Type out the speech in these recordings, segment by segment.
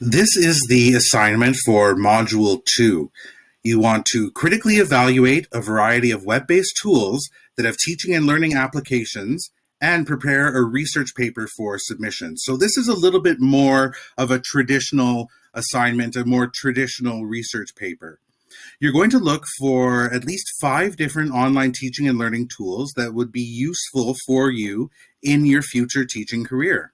This is the assignment for Module 2. You want to critically evaluate a variety of web-based tools that have teaching and learning applications and prepare a research paper for submission. So this is a little bit more of a traditional assignment, a more traditional research paper. You're going to look for at least 5 different online teaching and learning tools that would be useful for you in your future teaching career.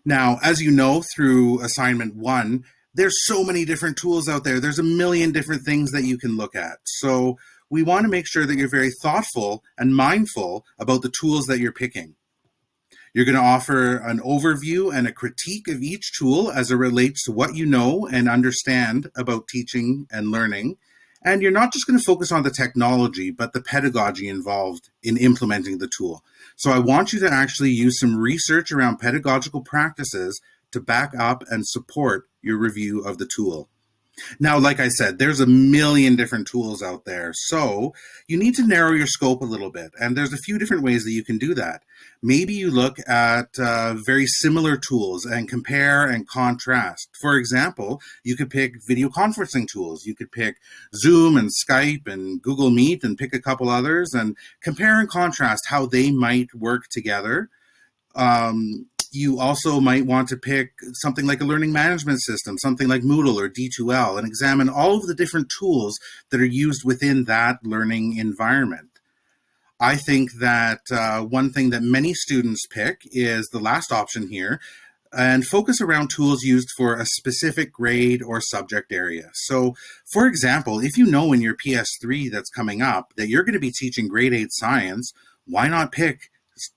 Now, as you know, through assignment 1, there's so many different tools out there. There's a million different things that you can look at. So we want to make sure that you're very thoughtful and mindful about the tools that you're picking. You're going to offer an overview and a critique of each tool as it relates to what you know and understand about teaching and learning. And you're not just going to focus on the technology, but the pedagogy involved in implementing the tool. So I want you to actually use some research around pedagogical practices to back up and support your review of the tool. Now, like I said, there's a million different tools out there, so you need to narrow your scope a little bit, and there's a few different ways that you can do that. Maybe you look at very similar tools and compare and contrast. For example, you could pick video conferencing tools. You could pick Zoom and Skype and Google Meet and pick a couple others and compare and contrast how they might work together. You also might want to pick something like a learning management system, something like Moodle or D2L, and examine all of the different tools that are used within that learning environment. I think that one thing that many students pick is the last option here, and focus around tools used for a specific grade or subject area. So, for example, if you know in your PS3 that's coming up that you're going to be teaching grade 8 science, why not pick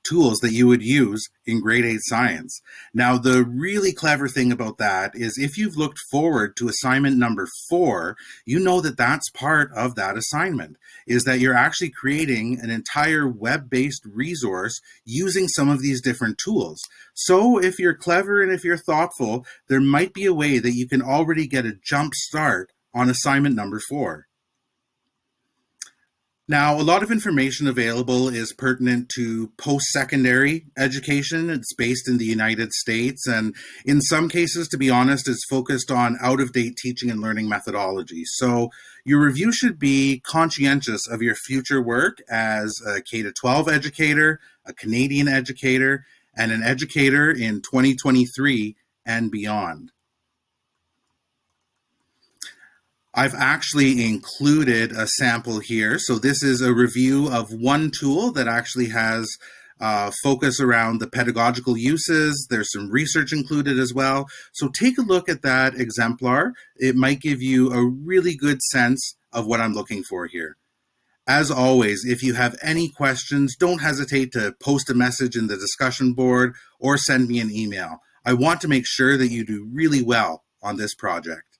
tools that you would use in grade 8 science? Now, the really clever thing about that is if you've looked forward to assignment number 4, you know that that's part of that assignment, is that you're actually creating an entire web-based resource using some of these different tools. So if you're clever and if you're thoughtful, there might be a way that you can already get a jump start on assignment number 4. Now, a lot of information available is pertinent to post-secondary education. It's based in the United States, and in some cases, to be honest, it's focused on out-of-date teaching and learning methodology. So your review should be conscientious of your future work as a K-12 educator, a Canadian educator, and an educator in 2023 and beyond. I've actually included a sample here. So this is a review of one tool that actually has focus around the pedagogical uses. There's some research included as well. So take a look at that exemplar. It might give you a really good sense of what I'm looking for here. As always, if you have any questions, don't hesitate to post a message in the discussion board or send me an email. I want to make sure that you do really well on this project.